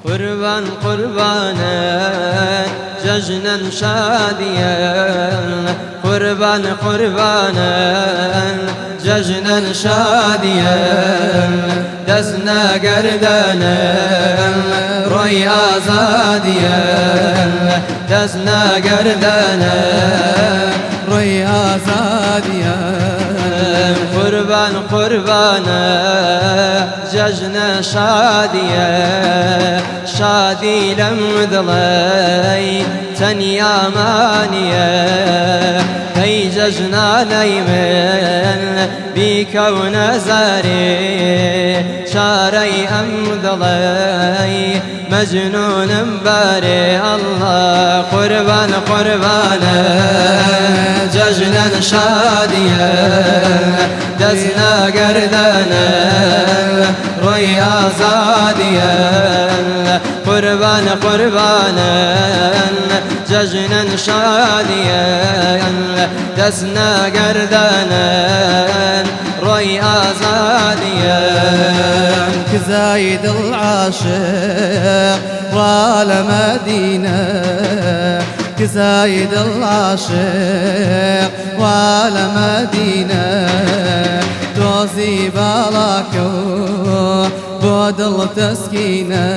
قربان قربانا ججنا شاديا، قربان قربانا ججنا شاديا، دزنا قردانا روي آزاديا، دزنا قردانا روي آزاديا. قربان قربانا ججنا شاديا، شادي لمذلي تنيا مانيا، هي ججنا نيمن بيك ونزاري، شاري أمذلي مجنون مباري الله. قربان قربانا ججنا شاديا، دزنا قردانا روي آزاديا، قربان قربانا ججنا شاديا، دزنا قردانا روي آزاديا. كزايد العاشق والمدينة، كزايد العاشق والمدينة، توزي بالاكو بودل تسكينة،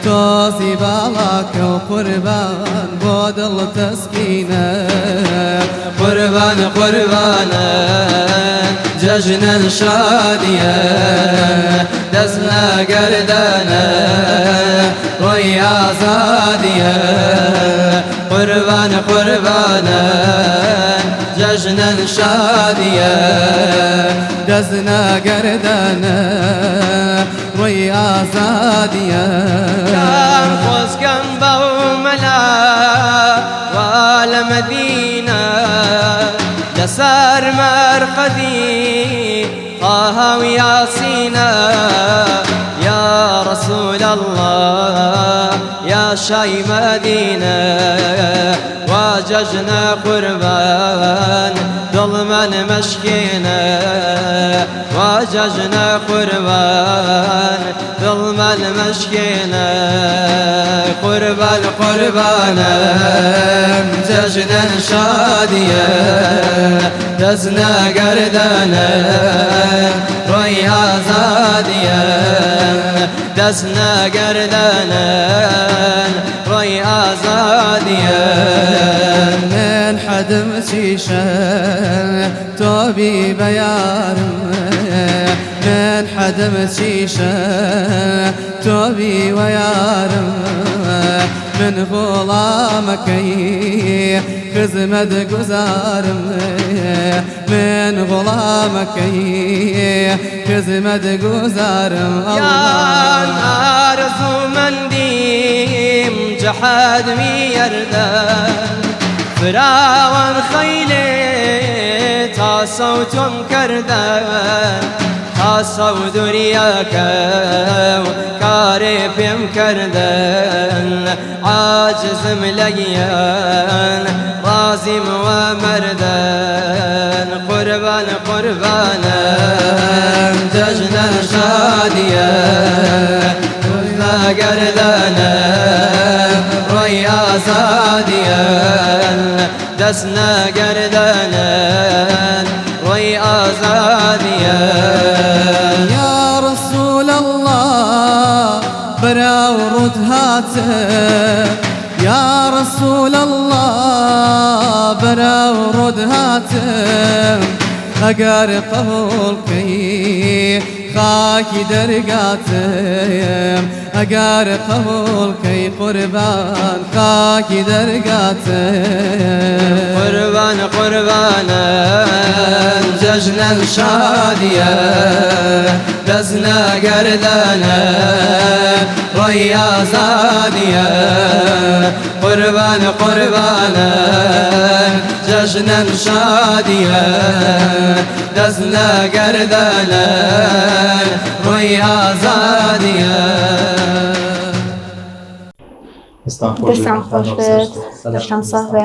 توزي بالاكو قربان بودل تسكينة. قربان قربانا ججنا شاديا، دزنا قردانا روي آزاديا، قربان قربانا ججنا شاديا، دزنا قردانا روي آزاديا. كان خوز قنبا وملا والمدينة، دسار مرقدي طه وياسينا، يا رسول الله يا شاي مدينة، واججنا قربان ظلما مشكينا، واججنا قربان ظلما مشكينا. قربان قربانا ججنا شاديا، دزنا قردانا روي آزاديا، دزنا قردانا روي آزاديا. من حدم شيشة توبي بيارم، من حدم شيشة توبي ويارم، من غلامكي خزمد قزارم، من غلامكي خزمد قزارم. يا نارز ومنديم جحد ميردان، فراوان خيلي تاسوتم كردان، تاسو درياك وكاري بيم كردان، عاجز مليان رازم ومردان. قربان قربانا ججنا شاديا، دزنا قردانا روي آزاديا، دزنا قردانا روي آزاديا. يا رسول الله برا ورد هاتف، يا رسول الله برا ورد هاتف، أقار قبولكي خاكي درقاتم، أقار قبولكي قربان خاكي درقاتم. قربان قربانا ججنا شاديا، دزنا قردانا روي آزاديا، قربان قربانا ججنا شاديا، دزنا قردانا روي آزاديا. دەستان خۆش بێت، دەشتان ساغ بێ.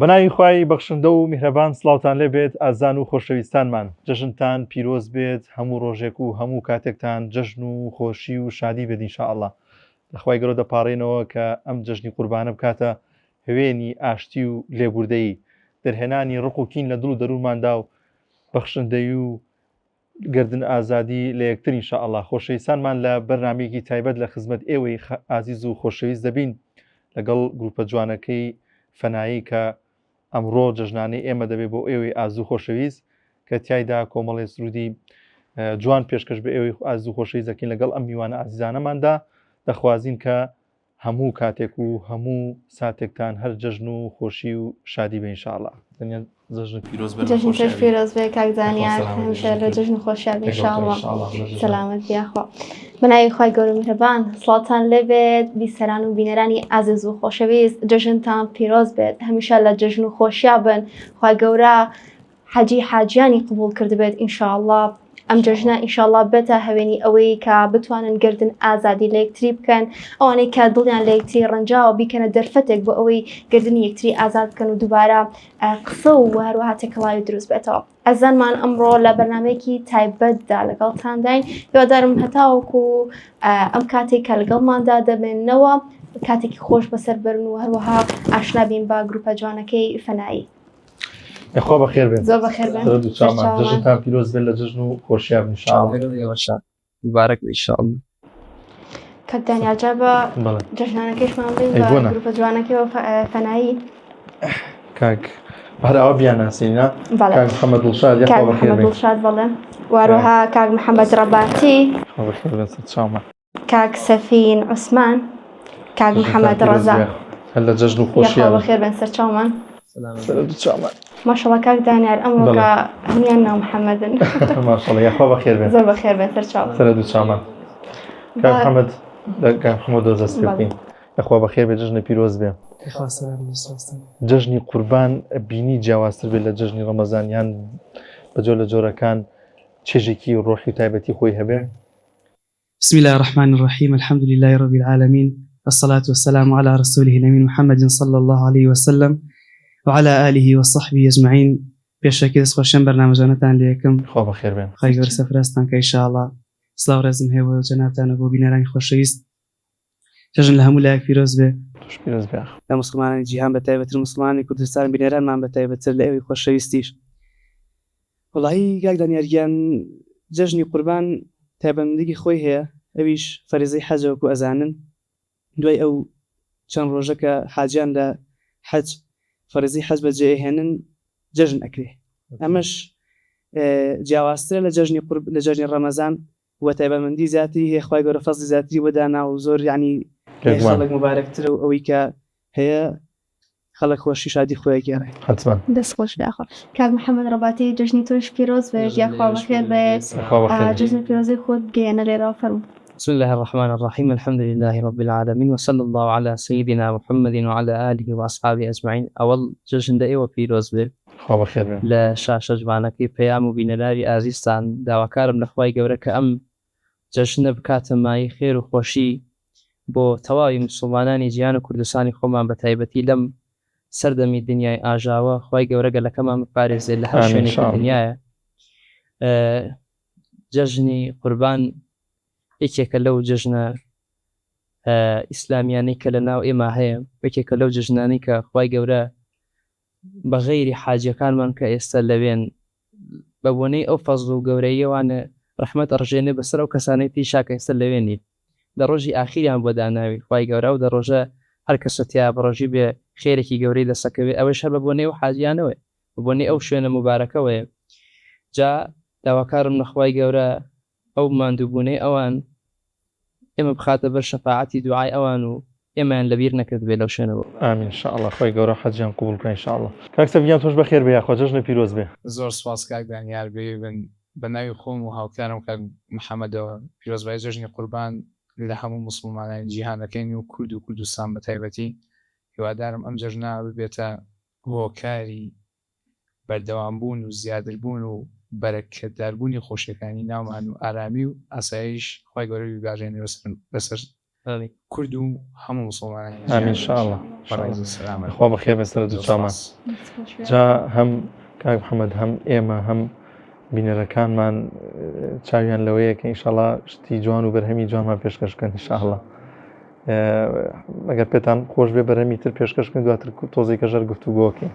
بەناوی خوای بەخشندە و میهرەبان سڵاوتان لێ بێت ئازان و خۆشەویستانمان جەژنتان پیرۆز بێت هەموو ڕۆژێک و هەموو کاتێکتان جەژن و خۆشی و شادی بێت ئینشاءالله لەخوای گەورە دەپاڕێنەوە کە ئەم جەژنی قوربانە بکاتە هەوێنی ئاشتی و لێبوردەیی دەرهێنانی ڕق و کین لە دڵ و دەروونماندا و بەخشندەی و گردن ئازادی لە یەکتر ئینشاءالله خۆشەویستانمان لە بەرنامەیەکی تایبەت لە خزمەت ئێوەی ئازیز و خۆشەویست دەبین لەگەڵ گروپە جوانەکەی فەنایی کە ئەمڕۆ جەژنانەی ئێمە دەبێت بۆ ئێوەی ئازوو خۆشەویست کە تایدا کۆمەڵی سرودی جوان پێشکەش بە ئێوەی ئازوو خۆشەویست دەکەین لەگەڵ ئەم میوانە ئازیزانەماندا دەخوازین کە هەموو کاتێک و هەموو ساتێکتان هەر جەژن و خۆشی و شادی بە ئینشاءالله جەژن پیرۆز بێت جەژن پیرۆز بێت کاک زانیار هەمیشە لە جەژن خۆشیار بێ ئینشاءالله سەلامەت بیاخوا بەناوی خوای گەورە میهرەبان سڵاتان لێبێت بیسەران و بینەرانی ئازیز و خۆشەویست جەژنتان پیرۆز بێت هەمیشە لە جەژن و خۆشیا بن خوای گەورە حەجی حاجیانی قبول کرد بێت ئینشاءالله ئەم جەژنە ئینشاءالله بێتە هەوێنی ئەوەی کە بتوانن گردن ئازادی لە یەکتری بکەن ئەوانەی کە دڵیان لە یەکتری ڕەنجاوە بیکەنە دەرفەتێک بۆ ئەوەی گردنی یەکتری ئازاد بکەن و دووبارە قسە و هەروەها تێکەڵاوی دروست بێتەوە ئەزانمان ئەمڕۆ لە بەرنامەیەکی تایبەتدا لەگەڵتانداین هیوادارم هەتاوەکو ئەم کاتێک کە لەگەڵماندا دەبێنەوە کاتێکی خۆش بەسەر بەرن و هەروەها ئاشنا بین بە گروپە جوانەکەی فەنایی خوا بەخێر بێن زۆر بەخێر بێن جەژنتان پیرۆز بێت لە جەژن و خۆشیار بن ئینشاءالله مبارك ئینشاءالله کاک دانیال جا بە جەژنانەکەیشمان بین بە گروپە جوانەکەی فەنایی کاک هەراوە بیان ناسینا کاک محەممەد دڵشاد کاک محەممەد دڵشاد بەڵێ وەروەها کاک محەممەد ڕەباتی کاک سەفین عوسمان کاک محەممەد ڕەزا هەر لە جەژن و خۆشیار بەخێر بن سەرچاومان ماشەڵڵا کاک دانیار ئەمڕۆ کە هەمیان ناو محەممەدن ماشەڵڵا یاخوا بەخێر بێن زۆر بەخێر بێن سەرچاومان سەر دوو چامان کاک محەممەد کاک محەممەد دەست پێ بکەین یاخوا بەخێر بێ جەژنە پیرۆز بێ جەژنی قوربان بینی جیاوازتر بێت لە جەژنی ڕەمەزان یان بەجۆ لە جۆرەکان چێژێکی و ڕۆحی تایبەتی خۆی هەبێ بسم الله الرحمن الرحيم الحمد لله رب العالمين والصلاة والسلام على رسوله الأمين محمد صلى الله عليه وسلم وعلى آله وصحبه أجمعين بشكل خوشم برنامجانتان ليكم خوا بەخێر بێن خير سفرستان كإن شاء الله سلاو رزم هي وجنابتان أبو بيناران خوشيست جەژن لە هەموو لایەک پیرۆز بێ پیرۆز بێ لە مسلمانانی جیهان بەتایبەتر مسلمانی کوردستان بینەرانمان بەتایبەتر لە ئێوەی خۆشەویستیش وڵایی کاک دانیارگیان جەژنی قوربان تایبەتمەندێکی خۆی هەیە ئەویش فەریزەی حەجەوەکو ئەزانن دوای ئەو چەند ڕۆژەکە حاجیان لە حەج فەرزی حەج بەجێهێنن جەژن ئەکرێ ئەمەش جیاوازترە لە جەژنی ڕەمەزان وە تایبەتمەندی زیاتری هەیە خوای گەورە فەزلی زیاتری وەدانا و زۆر یعنی خەڵک مبارەکترە و ئەوەی کە هەیە خەڵک خۆشی شادی خۆیان گێڕێ حتما دەست خۆش داخۆ کاک محەممەد ڕەباتی جەژنی تۆش پیرۆز بێت یاخوا بەخێر بێت جەژنی پیرۆزی خۆت گەیەنە لێرەوە فەرموو بسم الله الرحمن الرحيم الحمد لله رب العالمين وصلى الله على سيدنا محمد وعلى آله وأصحابه أجمعين أول جشن دائي وفيروز بي لا شاشة جوانكي بيام وبينلاري عزيزتان داوكارم لخواي قورك أم جشن بكاتم ماي خير وخوشي بو تواوي مسلماناني جيان كردستاني خومان بتايبتي لم سردمي الدنيا آجاوة خواي قورك لكما مبارز اللي هرشوني في الدنيا جشني قربان یەکێکە لەو جەژنە ئیسلامیانەی کە لە ناو ئێمە هەیە یەکێکە لەو جەژنانەی کە خوای گەورە بە غەیری حاجەکانمان کە ئێستا لەوێن بە بۆنەی ئەو فەزڵ و گەورەیەوانە ڕەحمەت ئەڕژێنێ بەسەر ئەو کەسانەی شاکە ئێستا لەوێنین لە ڕۆژی ئاخیریان بۆ داناوی خوای گەورە و دە ڕۆژە هەر کەسەتیا بە ڕۆژی بێ خێرێکی گەورەی دەسەکەوێت ئەوەش هەر بە بۆنەی ئەو حاجیانەوەی بە بۆنەی ئەو شوێنە مبارەکەوەیە جا داواکارم نەخوای گەورە ئەو ماندووبوونەی ئەوان ئێمە بخاتە بەر شەفاعەتی دوعای ئەوان و ئێمەیان لەبیر نەکرد بێ لەو شوێنەوە ئامین ئینشاءالله خۆی گەورە حەجیان قبول بکە ئینشاءالله کاک سەفیان تۆش بەخێر بێ یاخوا جەژنە پیرۆز بێ زۆر سپاس کاک دانیار بێ بە ناوی خۆم و هاوکارم کاک محەممەدەوە پیرۆزبای جەژنی قوربان لە هەموو مسلمانانی جیهانەکەین و کورد و کوردستان بە تایبەتی هیوادارم ئەم جەژنە ببێتە هۆکاری بەردەوامبوون و زیادربوون و بەرەکەتداربوونی خۆشیەکانی ناومان و ئارامی و ئاسایش خوای گەورە بیباژێنێ بەسەر آمین کورد و هەموو مسلمانان ئامین ئینشاءالله بەڕێز و سەلامت خوا بەخێر بەسەر دوو چاومان جا هەم کاک محەممەد هەم ئێمە هەم بینەرەکانمان چاویان لەوەیە کە ئینشاءالله شتی جوان و بەرهەمی جوانمان پێشکەشکەن ئینشاءالله ئەگەر پێتان خۆش بێ بەرهەمی تر پێشکەشکەن دواتر تۆزێک کەژەر گفتوگۆکەین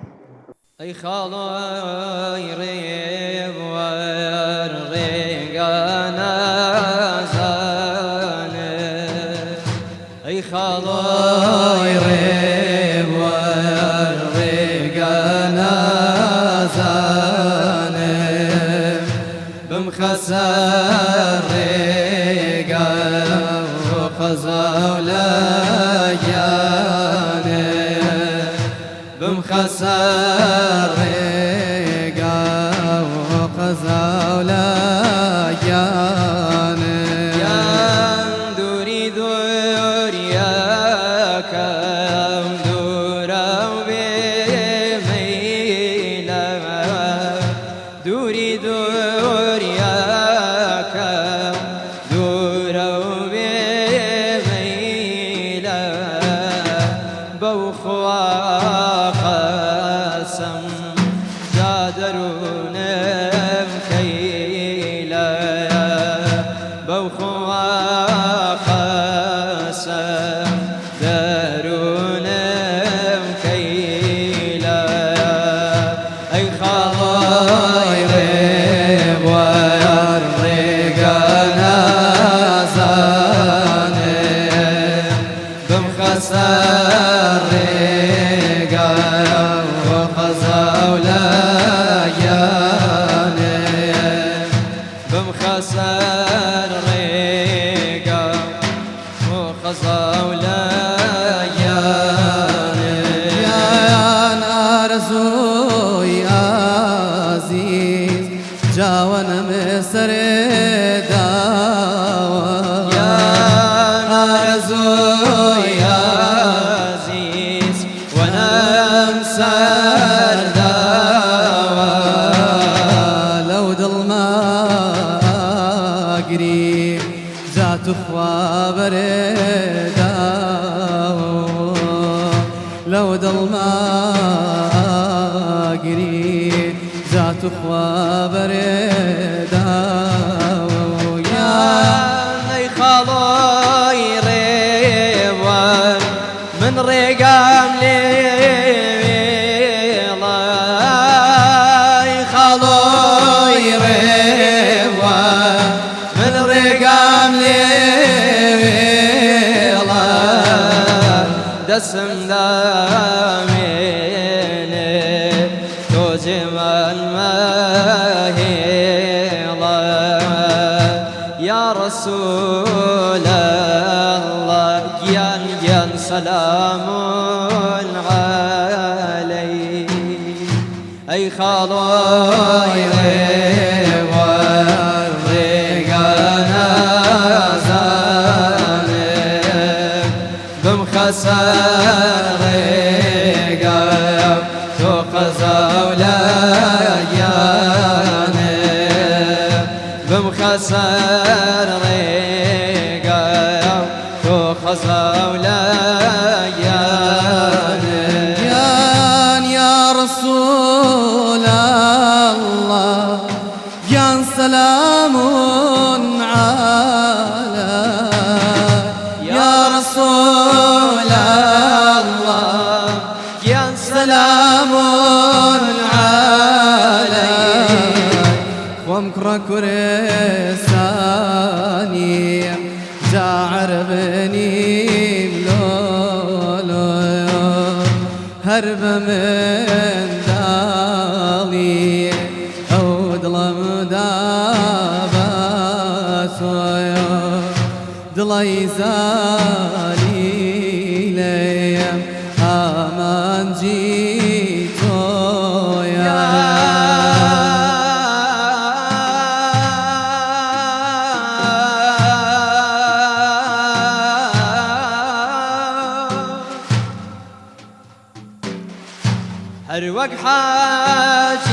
ئەی خاڵۆی ڕێوەر ڕێگانازانێ ئەی خاڵۆی ڕێوەر ڕێگانازانێ بمخەسەر ڕێگە و خەزەولەگیانێ بمخەسەر ڕێگە و خەزەولەگیانێ یان دووری دووریەکەم دوورە و بێمەیلە دووری دووریەکەم دوورە و بێمەیلە بەو خوا قەسەم جا دەروونم کەیلە بەو خوا قەسەم دەروونم کەیلە ئەی خاڵۆی ڕێوەر ڕێگەنازانێ بمخەسەر ڕێگە و خەزەولەگیانێ بمخەسەر ڕێگە و خەزەولەگیانێ یان ئارزووی ئازیز جاوەنەمێ سەرێداوە یان ئارزووی ئازیز وەنەم سەرداوە لەو دڵماگری جات و خوا بەرێداوە لەو دڵماگری جات و خوا بەرێداوە یان ئەی خاڵۆی ڕێوەر من ڕێگام لێوێڵە ئەی خاڵۆی ڕێوەر من ڕێگام لێوێڵە دەسم دامێنێ تۆ جێمان مەهێڵە یا رسول الله گیان گیان سلام عەلەیک ئەی خاڵۆی ڕێوەر ڕێگەنازانێ بمخەسەر ڕێگە تۆ خەزەولەگیانێ بمخەسەر ڕێگە تۆ خەزەولەگیانێ یان یا رسول الله یان سلام علیک یا رسول الله گیان سلام علیک خۆم کوڕە کوردستانیم جا عەرەبنیم لۆلۆ هەر بە منداڵی ئەو دڵم دابەسۆیە دڵی زالیلەیە ئامانجی تۆیە هەر وەک حاجیە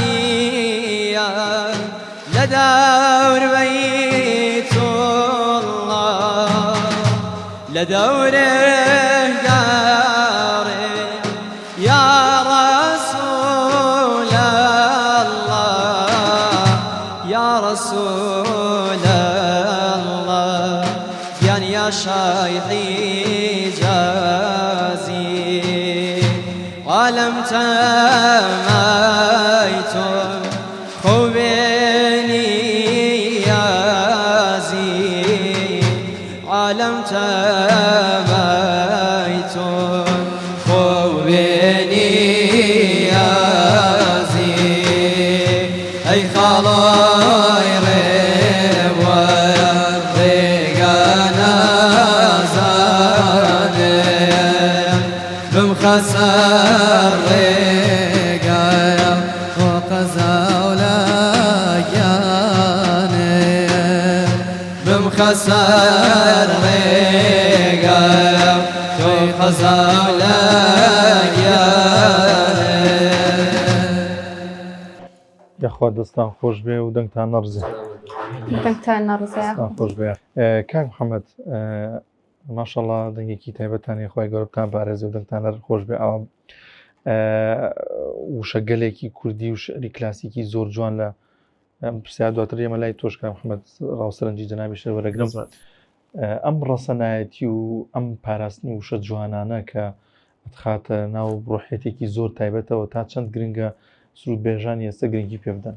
لە دەوربەی تۆڵڵا لە لدوره داري يا رسول الله يا رسول الله يا شايخي جازي ولم تميتم خوبيني يازي عالم تميتم خوبيني يازي اي خلاي ريب ويرضيقنا زاني بمخسر ريقايا وقزاولا جاني بمخسر ريقايا وقزاولا یاخوا دەستان خۆش بێ و دەنگتان نەڕزێ. دەنگتان نەڕزێ. خۆش بێ. کاک محەممەد ماشەڵڵا دەنگێکی تایبەتانی خۆی گەورەتان پارێزی و دەنگتان نەر خۆش بێ ئەوە وشە گەلێکی کوردی و شعری کلاسیکی زۆر جوان لە پرسیار دواتر ئێمە لای تۆش کاک محەممەد ڕاوسەرنجی جەنابی شێ وەرەگرم ئەم ڕەسەنایەتی و ئەم پاراستنی وشە جوانانە کە خاتە ناو ڕۆحێتێکی زۆر تایبەتەوە تا چەند گرنگە سرود بێژانی ئێستا گرنگی پێ بدەن.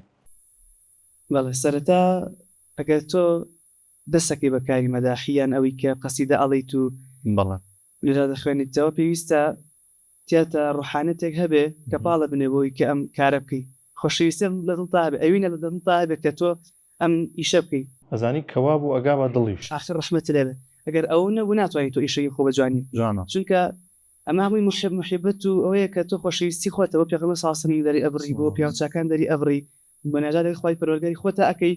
بەڵێ سەرەتا ئەگەر تۆ دەستەکەی بەکاری مەداحیان ئەوەی کە قەسیدە ئەڵیت و بەڵێ لێرا دەخوێنیتەوە پێویستە تیاتە ڕوحانەتێک هەبێ کە پاڵە بنێ بۆی کە ئەم کارە بکەی خۆشەویستە لە دڵتا هەبێ ئەوینە لە دڵتا هەبێت کە تۆ ئەم ئیشە بکەی ئەزانی کەوا بوو ئەگا بە دڵیش ئاخر ڕەحمەت لێبێ ئەگەر ئەو نەبوو ناتوانیت تۆ ئیشەی خۆ بەجوانی جوانە چونکە ئەمە هەمووی محبەت و ئەوەیە کە تۆ خۆشەویستی خۆتەوە پێغەمبەر ساسمی دەری ئەبڕی بۆ پیاوچاکان دەری ئەبڕی بە نەجاتێک خۆی پەروەردگاری خۆتە ئەەکەی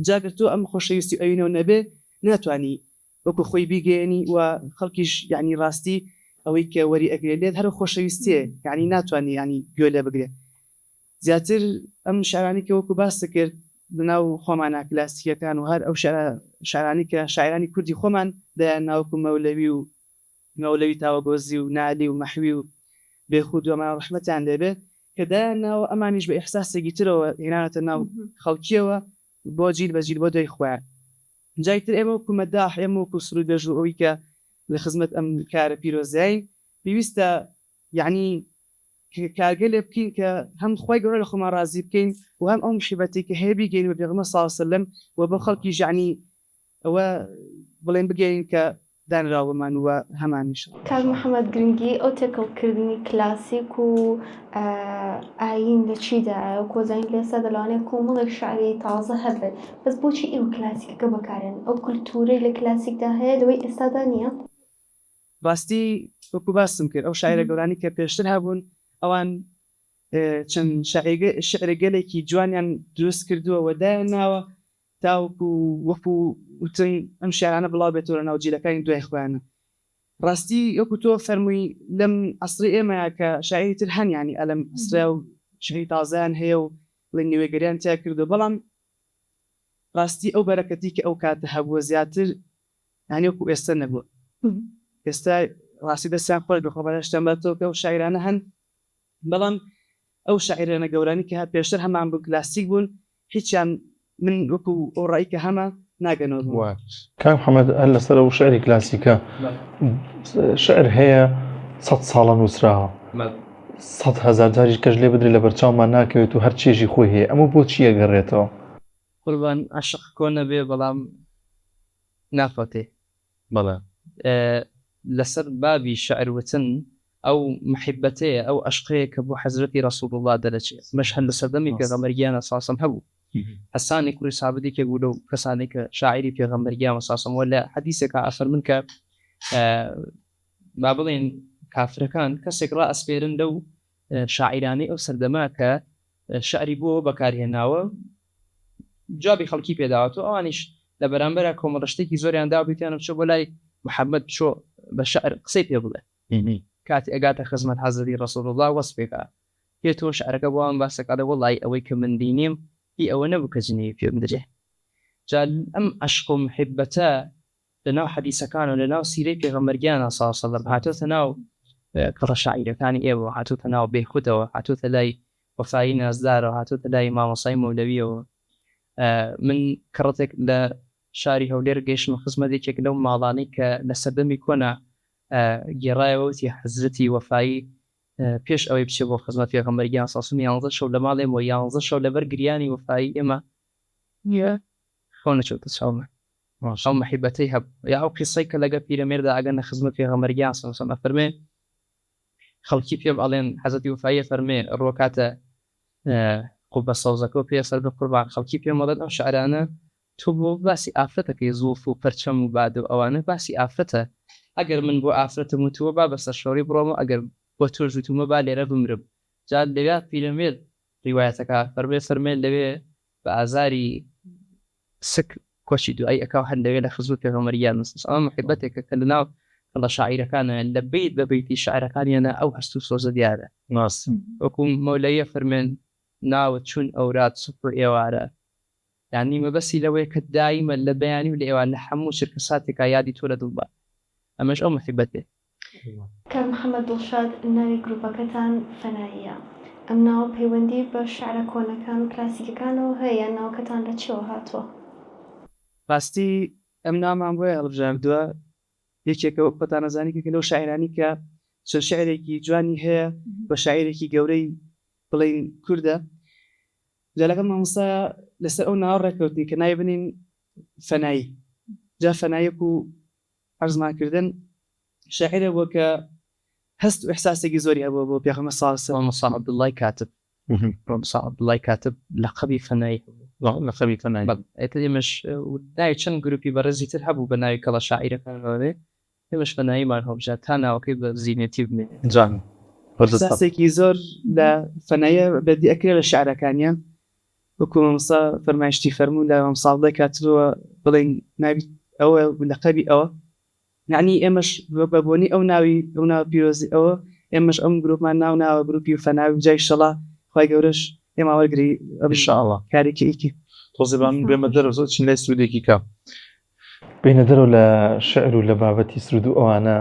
جاگەر تۆ ئەم خۆشەویستی ئەوینەوە نەبێ ناتوانانی وەکو خۆی بیگەێنی و خەڵکیش یعنی ڕاستی ئەوەی کە وەری ئەگرێ لێت هەر خۆشەویستیە یعنی ناتوانانی ینی گوێ لێ بگرێ زیاتر ئەم شارانی کە وەکو باس کرد لەناو خۆمانە کلاسیکەکان و هەر ئەو شارانی کە شاعرانی کوردی خۆمان دەیان ناوکو مەولەوی و مەولەوی تاوەگۆزی و نالی و مەحوی و بێخود و ئەمان ڕەحمەتیان دەبێت کە دایانناوە ئەمانیش بە ئیحساسێکی ترەوە هێنانەتە ناو خەڵکیەوە بۆ جیل بە جیل بۆ دەی خۆیان جایتر ئێمە وەکو مەداح ئێمە وەکو سرود بێژ و ئەوەی کە لە خزمەت ئەم کارە پیرۆزایی پێویستە یعنی کارگەلێ بکەین کە هەم خۆی گەورە لە خۆمان ڕازی بکەین و هەم ئەو مشیبەتی کە هەیە بیگەین بە پێغەمبەر صلی الله علیه وسلم و بە خەڵکی یعنی ئەوە بڵێن بگەین کە دانراوەمان وە هەمانیش. کاک محەممەد گرنگی ئەو تێکەڵکردنی کلاسیک و ئاین لە چیدا کۆزین لێستا دەڵوانێت کۆمەڵێک شعری تازە هەبێت بەس بۆچی ئێوە کلاسیکەکە بەکارێن ئەو کولتورەی لە کلاسیکدا هەیە لەوەی ئێستادا نییە؟ باستی وەکو باسم کرد ئەو شاعرە گەورانی کە پێشتر هەبوون ئەوان چەند شعرە گەلێکی جوانیان دروست کردووە وەدایان ناوە تاوەکو وەکو وتەی ئەم شعرانە بڵاو بێتەوە ناو جیلەکانی دوای خوانە ڕاستی وەکو تۆ فەرمووی لەم عەسری ئێمەیە کە شاعری تر هەن ینی ئەلەم ئەسرا و شعری تازەیان هەیە و بڵێن نوێگەریان تیا کردو بەڵام ڕاستی ئەو بەرەکەتی کە ئەو کاتە هەبووە زیاتر ینی وەکو ئێستا نەبووە ئێستا ڕاستی دەستیان خۆش بخۆ بەشتان بەتەوە کە ئەو شاعرانە هەن بەڵام ئەو شاعرانە گەورانی کە هات پێشتر هەمان بوو کلاسیک بوون هیچیان من وەکو ئەو ڕایی کە هەمە ناگەنەوە. کاک محەممەد هەر لەسەر ئەو شعری کلاسیکە شعر هەیە 100 ساڵە نووسراوە 100,000 جاریش کەش لێ بدرێت لە بەرچاومان ناکەوێت و هەر چێژی خۆی هەیە ئەمە بۆچی ئەگەڕێتەوە؟ قوربان عاشق کۆنە بێ بەڵام نافەتێ بەڵێ لەسەر بابی شعروتن ئەو محبەتەیە ئەو عشقەیە کە بۆ حەزرەتی ڕەسوڵ الله دەرەچێت مەشهەد لە سەردەمی پێغەمبەرگیانە ساسم هەبوو حەسانی کوڕی سابدێکێک بوو لەو کەسانی کە شاعری پێغەمبەرگیانە ساسمەوە لە حەدیثێکە ئەفەرمن کە با بڵێن کافرەکان کەسێک ڕا ئەسپێرن لەو شاعیرانەی ئەو سەردەما کە شعری بۆ بەکارهێناوە جوابی خەڵکی پێداوەتەوە ئەوانیش لە بەرامبەرە کۆمەڵشتێکی زۆریان دا بێتیانە بچۆ بۆ لای محەممەد بچۆ بە شعر قسەی پێ بڵێ کاتی ئەگاتە خزمەت حەزرەتی ڕەسوڵ الله وەسفێکە پێ تۆ شعرەکە بۆوان باسەکەدە وەڵی ئەوەی کە من بینیم هی ئەوە نەبوو کە جنێوی پێم درێ جا ئەم عشق و محبەتە لەناو حەدیسەکان و لەناو سیرەی پێغەمبەرگیانە ساڵ سەڵەم هاتوۆتە ناو کڕە شاعیرەکانی ئێوە هاتوۆتە ناو بێخودەوە هاتوۆتە لای وەفایی نازدارەوە هاتوۆتە لای مامۆسای مەولەویەوە من کڕەتێک لە شاری هەولێر گەیشتم خزمەتێکێک لەو ماڵانەی کە لە سەردەمی کۆنا گێڕایەوەتی حەزرەتی وەفایی پێش ئەوەی بچێت بۆ خزمەت پێغەمبەرگیان ساسم 11 شەو لە ماڵێ بۆ 11 شەو لەبەر گریانی وەفایی ئێمە خۆ نەچێتە چاومە ئەو مەحیبەتەی هەب یا ئەو قیسەی کە لەگە پیرەمێردا ئەگەنە خزمەت پێغەمبەرگیان ساسم ئەفەرمێ خەڵکی پێ ئەڵێن حەزەتی وەفایی فەرمێ ڕۆکاتە قوبە سەوزەکە و پێ سەر قوربان خەڵکی پێم وەڵێن ئەو شعرانە تۆ بۆ باسی ئافرەتەکەی زوڵف و پەرچەم و باد و ئەوانە باسی ئافرەتە ئەگەر من بۆ ئافرەتم وتووە با بەسەر شەوری بڕۆمە ئەگەر بۆ تۆ ژوتومە با لێرە بمرم جا لەوێ پیرەمێر ڕیوایەتەکە فەرمێ لەوێ بە ئازاری سک کۆچی دوایی ئەکاو هەر لەوێ لە خزمەت پێغەمبەریان نووسن ئەمە محبەتێکە کە لەناو لە شاعیرەکانە لە بیت بە بیتی شاعرەکانیانە ئەو هەست و سۆزە دیارە وەکو مەولەیە فەرمێن ناوت چون ئەورات سوپر ئێوارە یعنی مەبەسی لەوەی کە دایمە لە بەیانی و لە ئێوان لە هەموو شرکە ساتێکا یادی تۆ لە دڵبا ئەمەش ئەو محبەتێ کە محەممەد دڵشاد ناوی گروپەکەتان فەناییە ئەم ناوە پەیوەندی بە شعرە کۆنەکان و کلاسیکەکانەوە هەیە ناوکەتان لە چێوە هاتووە ڕاستی ئەم نامان بۆیە هەڵبژاردووە یەکێکەوە خۆتان نەزانی کە لەو شاعرانی کە چەند شعرێکی جوانی هەیە بە شاعرێکی گەورەی بڵێن کووردە جالەکە مامۆستا لەسەر ئەو ناوە ڕێککەوتنی کە نای بنین فەنایی جا فەنایەک و عەرزمانکردن شاعرە بۆ کە هەست و ئیحساسێکی زۆری هەبووە بۆ پێغەمبەر صلی الله علیه و سلم مامۆستا عەبدوڵڵای کاتب مامۆستا عەبدوڵڵای کاتب لەقەبی فەنایی لەقەبی فەنایی ئێتر ئێمەش ناوی چەند گروپی بەڕێزی تر هەبوو بە ناوی کەڵە شاعیرەکانەوەێ ئێمەش فەناییمان هەڵبژات تا ناوەکەی بە زیینەتی بمێ جان ئیحساسێکی زۆر لە فەنایە بەدی ئەکرێ لە شعرەکانیان وەکو مامۆستا فەرمایشتی فەرموو لە مامۆستاڵدای کاتبەوە بڵێن ناوی ئەوە لەقەبی ئەوە یعنی ئێمەش بە بۆنی ئەو ناوی ئەو ناو پیرۆزی ئەوە ئێمەش ئەم گروپمان ناوە گروپی و فەناوی جای شەڵا خی گەورەش ئێمە وەرگری ئینشاءالله کارێکی ئیکی تۆزێبان بێمە دەرەوە زۆر چین لای سرودێکی کە بینە دەرەوە لە شعر و لە بابەتی سرود و ئەوانە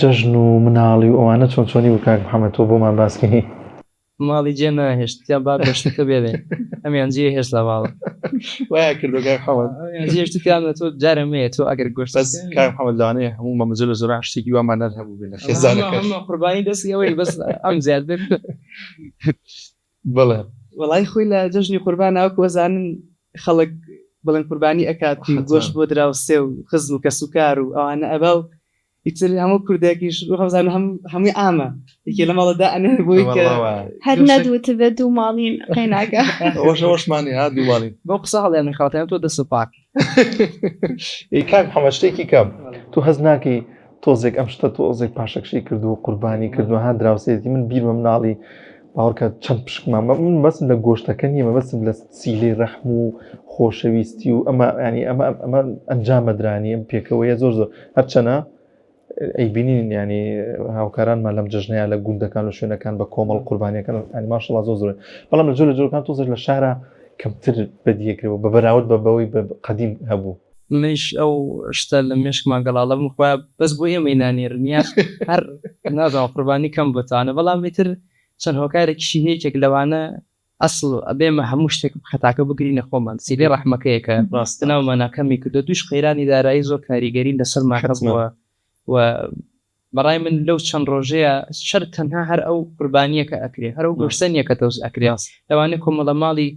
جەژن و مناڵی و ئەوانە چۆن چۆنی و کاک محەممەد تۆ بۆمان باسکەی ماڵی جێ ناهێشتیان با بەشتەکە بێنێ ئەمیان جێ هێشت لە ماڵ وایە کردۆگای حەوەت جێشتیانە تۆ جارەمەیە تۆ ئەگەر گۆشت کاک محەممەد لەوانەیە هەموو مەمەجە لە زۆر شتێکی وامان هەبوو بێنە خێزانەکەش قوربانی دەستی ئەوەی بەس ئەم زیاد بەڵێ وەڵای خۆی لە جەژنی قوربان ناوەکو وەزانن خەڵک بڵێن قوربانی ئەکاتی گۆشت بۆ دراوسێ و خزم و کە سوکار و ئەوانە ئەبە و ئیتر هەموو کوردێکیش خەزان هەمووی ئامە یەکێ لە ماڵەدا ئەنێ بۆی کە هەر نەدوتە بێ دوو ماڵین قەیناکە ئەوەشمانی ها دووڵین بۆ قسە هەڵێن خاڵەتیان تۆ دەست پاک کاک محەممەد شتێکی کەم تو هەز ناکەی تۆزێک ئەم شتە تۆزێک پاشەکشی کردو قوربانی کردو ها دراوسێتی من بیر بە مناڵی باوەڕکە چەند پشکمان من بەسم لە گۆشتەکە نیە مەبەسم لە سیلەی ڕەحم و خۆشەویستی و ئەمە ینی ئەمە ئەنجامەدرانی ئەم پێکەوەیە زۆر هەرچەنە ئەیبینین ینی هاوکارانمان لەم جژنەیە لە گوندەکان و شوێنەکان بە کۆمەڵ قوربانیەکان ینی ماشەڵڵا زۆر بەڵام لە جۆرەکان تۆزێک لە شارە کەمتر بەدیەکرێەوە بە بەراورد بە بەوەی قەدیم هەبوو منیش ئەو شتە لە مێشکمان گەڵاڵە بخوای بەس بۆ ئێمەی نانێرنیاش هەر نازانم قوربانی کەم بتانە بەڵام میتر چەند هۆکارێکیشی هەیەکێک لەوانە ئەسڵ ئەبێمە هەموو شتێک خەتاکە بگرینە خۆمان سیلەی ڕەحمەکەیەکە ڕاستناو مەناکەمی کردو دوش خەیرانی دارایی زۆر کاریگەری لەسەر ماکەبووە و بەڕای من لەو چەند ڕۆژەیە شەر تەنها هەر ئەو قوربانیەکە ئەکرێ هەر ئەو گۆشتنیەکە تەوز ئەکرێ لەوانەیە کۆمەڵە ماڵی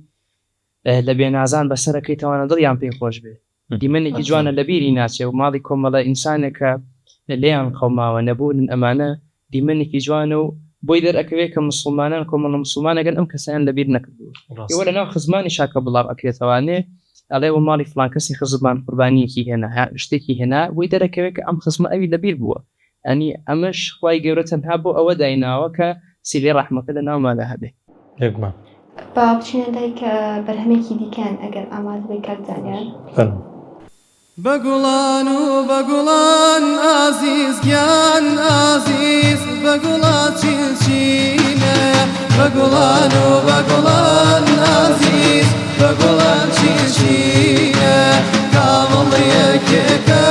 لە بێنازان بەسەرەکەی تەوانە دڵیان پێی خۆش بێ دیمەنێکی جوانە لە بیری ناچێ و ماڵی کۆمەڵە ئینسانێکە لێیان خەوماوە نەبوون ئەمانە دیمەنێکی جوانە و بۆی دەرئەکەوێت کە مسلمانان کۆمەڵە مسلمانەگەن ئەم کەسیان لەبیر نەکردووە ئێوە لەناو خزمانی شاکە بڵاو ئەکرێتەوانێ ئەڵێ و ماڵی فڵان کەسی خزمان قوربانیەکی هێنا شتێکی هێنا بۆی دەرەکەوێت کە ئەم خزمە ئەوی لەبیر بووە ئەنی ئەمەش خوای گەورە تەنها بۆ ئەوە دایناوە کە سیلەی ڕەحمەکە لە ناومانە هەبێ یەکمان با بچینە دایکە بەرهەمێکی دیکەن ئەگەر ئامادە بێ کاک زانیار بەگوڵان و بەگوڵان ئازیز گیان ئازیز بەگوڵان چینچینە بەگوڵان و بەگوڵان ئازیز بەگوڵان چینچینە کامەڵ یەکێکە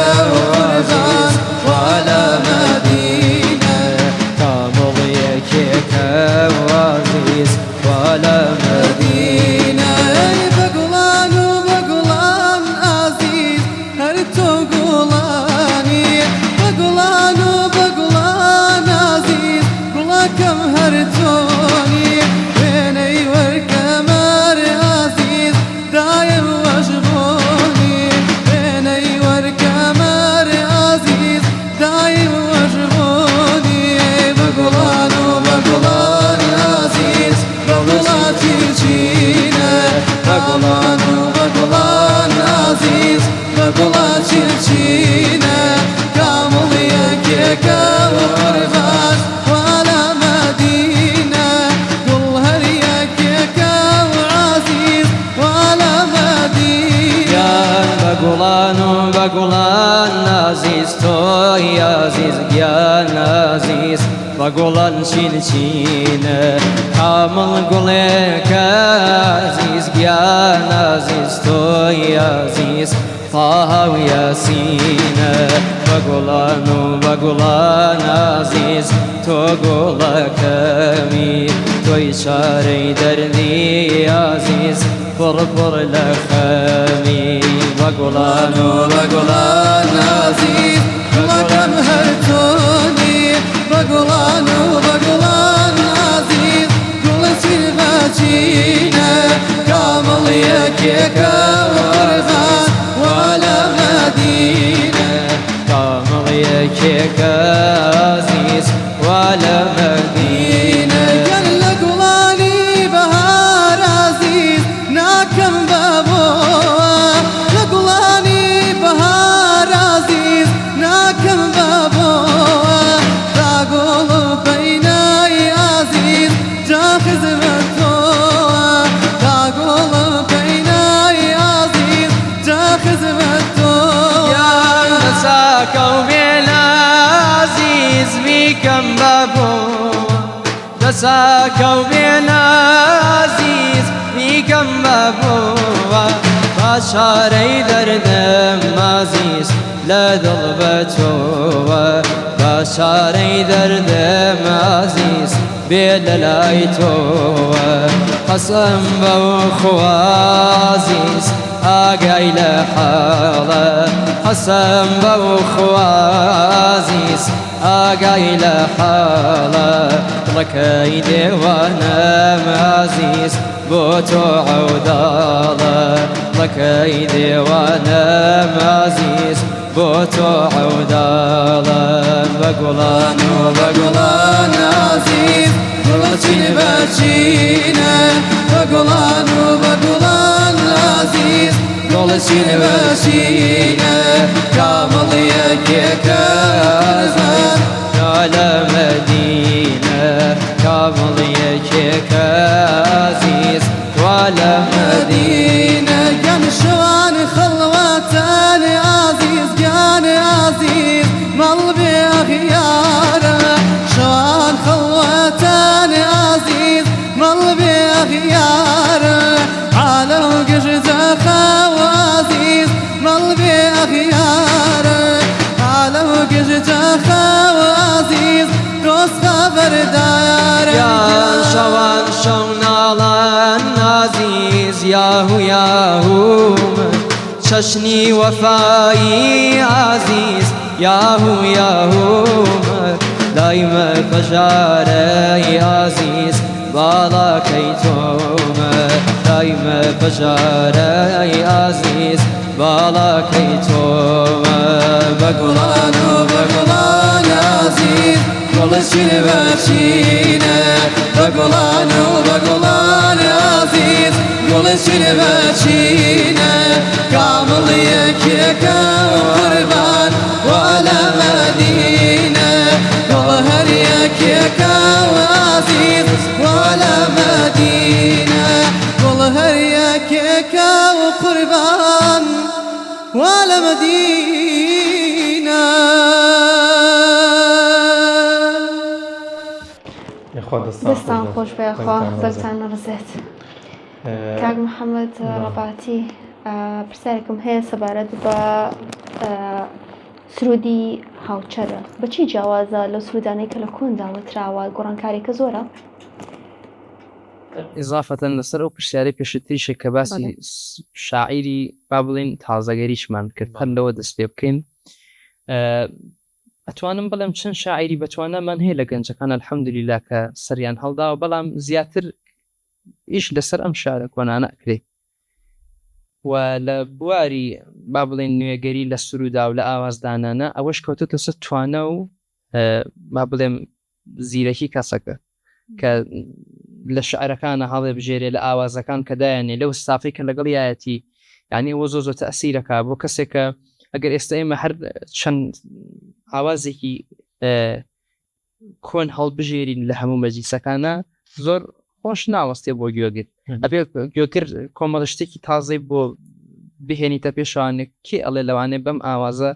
بقولان وبقولان عزيز توي عزيز جيان عزيز بقولان شين شين كامل قولك عزيز جيان عزيز توي عزيز طه وياسين بقولان وبقولان عزيز تقولك أمين توي شاري دردي عزيز فرفر لخامي بقولان وبقولان عزيز لكم هرتوني بقولان وبقولان عزيز كل شي باشينا كامل يكيك ورغان ولا مدينة كامل يكيك عزيز ولا مدينة قال لقولاني بهار عزيز ناكم بابوها لقولاني بهار عزيز ناكم بابوها تقول بيناي عزيز جاخز متوها تقول بيناي عزيز جاخز متوها يا نساك وبينا عزيز بيكم بابو نساك وبينا عزيز بيكم بابو بشاري دردم عزيز لا ضربته بشاري دردم عزيز بللايتو قسم بوخو عزيز آقاي لحالة قسم بوخو عزيز آقاي لحالة لكي ديوانا عزيز بوتو عودالة لكي ديوانا عزيز بوتو عودالة بقولان وبقولان عزيز كل باشينا بقولان وبقولان عزيز كل باشينا كامل يكيك أرزان على مدينة كامل يكيك عزيز ولا مدينة كان شوان خلوتان عزيز كان عزيز ملبي أخياره شوان خلوتان عزيز ملبي أخياره على وقجز عزيز ملبي أخياره على وقجز عزيز دوس خبر دار يا شوان شونالان عزيز ياهو ياهو ششني وفاي عزيز ياهو ياهو دايما فجاري عزيز بالا كيتوم دايما فجاري عزيز بالا كيتوم بقولان وبقولان عزيز كل شي باشينا بقولان وبقولان عزيز كل شي باشينا كامل يكيك وقربان ولا مدينة ظهر يكيك وعزيز ولا مدينة ظهر يكيك وقربان ولا مدينة دەستان خۆش بێخوا زەرتان نەڕزێت کاک محەممەد ڕەباتی پرسیارێکم هەیە سەبارەت بە سرودی هاوچەرە بەچی جیاوازە لەو سرودانەی کە لە کۆنداوەتراوە گۆڕانکاریەکە زۆرە ئضافەتەن لەسەر ئەو پرسیارەی پێشتریشە کە باسی شاعیری با بڵێن تازەگەریشمان کرد هەر لەوە دەست پێ بکەین ئەتوانم بڵێم چەند شاعیری بەتوانەمان هەیە لە گەنجەکان الحەمدولیلا کە سەریان هەڵداوە بەڵام زیاتر ئیش لەسەر ئەم شارە کۆنانە ئەکرێ و لە بواری با بڵێن نوێگەری لە سرودا و لە ئاوازدانانە ئەوەش کەوتۆتە سەر توانە و با بڵێم زیرەکی کەسەکە کە لە شعرەکانە هەڵێ بژێرێ لە ئاوازەکان کە دایانێ لەو ستافی کە لەگەڵ یایەتی یعنی ئەوە زۆ زۆر تەئسیرەکە بۆ کەسێکە ئەگەر ئێستا ئێمە هەر چەند ئاوازێکی کۆن هەڵبژێرین لە هەموو مەجلیسەکانە زۆر خۆش ناوەستێ بۆ گوێگر ئەبێ گوێگر کۆمەڵ شتێکی تازەی بۆ بهێنیتە پێشوانێ کێ ئەڵێ لەوانێ بەم ئاوازە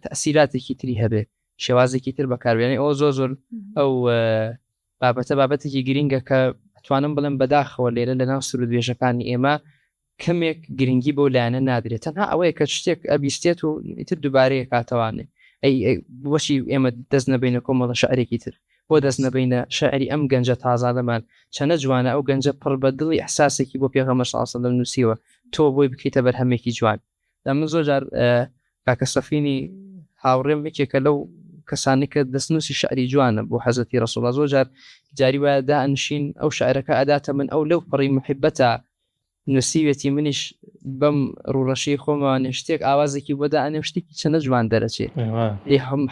تەسیراتێکی تری هەبێ شێوازێکی تر بەکاربیێنی ئەو زۆر ئەو بابەتە بابەتێکی گرینگە کە توانم بڵم بەداخەوە لێرە لە ناو سرود وێژەکانی ئێمە کەمێک گرنگی بۆ لایەنە نادرێت تەنها ئەوەیە کە شتێک ئەبیستێت و ئیتر دووبارەیە کاتەوانێ ئەی بۆچی ئێمە دەست نەبینە کۆمەڵە شعرێکی تر بۆ دەست نەبینە شعری ئەم گەنجە تازادەمان چەنە جوانە ئەو گەنجە پڕ بە دڵی ئەحساسێکی بۆ پێغەمبەر صلی الله علیه و سلم نووسیوە تۆ بۆی بکەیتە بەرهەمێکی جوان دا من زۆر جار کاکە سەفینی هاوڕێم یەکێکە لەو کەسانی کە دەستنووسی شعری جوانە بۆ حەزەتی ڕەسوڵ زۆر جار جاری وایە دائنشین ئەو شاعرەکە ئەداتە من ئەو لەو پڕی محبەتە نووسیوێتی منیش بەم ڕوڕەشی خۆمەوانێ شتێک ئاوازێکی بۆدا ئەنێ شتێکی چەنە جوان دەرەچێت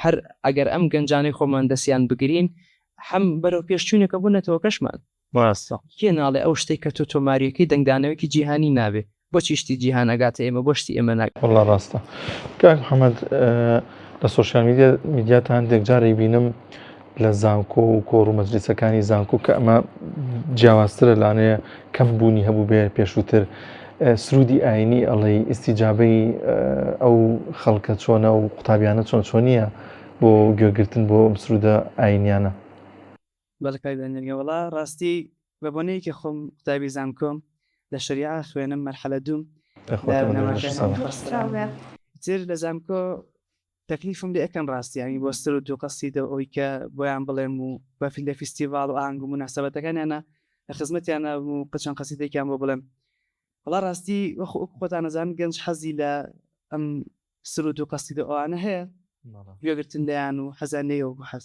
هەر ئەگەر ئەم گەنجانەی خۆمان دەستیان بگرین هەم بەرەو پێشچوونێکە بوونەتەوە کەشمان کێ ناڵێ ئەو شتێک کە تۆ تۆماریەکەی دەنگدانەوەیکی جیهانی نابێ بۆچی شتی جیهان ئەگاتە ئێمە بۆ شتی ئێمە ناک والله ڕاستە کاک محەممەد لە سوۆشیال میدیاتان هەندێک جارێ بینم لە زانکۆ و کۆڕ و مەجلیسەکانی زانکۆ کە ئەمە جیاوازترە لانەیە کەم بوونی هەبوو بێ پێشووتر سرودی ئاینی ئەڵێ ئیسیجابەی ئەو خەڵکە چۆنە و قوتابیانە چۆنیە بۆ گوێگرتن بۆ ئەم سرودە ئاینیانە بەڵکایدانێوەڵا ڕاستی بە بۆنەیەکی خۆم قوتابی زانکۆم لە شریعە خوێنم مەرحەلە دوم تر لە زانکۆ تەکلیفم لێ ئەەکەم ڕاستیانی بۆ سر و دوو قەسیدە ئەوی کە بۆیان بڵێم و بەفیل لە فیستیڤال و ئاهەنگ و مناسەبەتەکانیانە لە خزمەتیانە و قچەند قەسیدێکیان بۆ بڵێم وەڵا ڕاستی وەخۆ خۆتان نەزان گەنج حەزی لە ئەم سر و دوو قەسیدە ئەوانە هەیە گوێگرتن لەیان و حەزیان لێیەوە بۆ حەز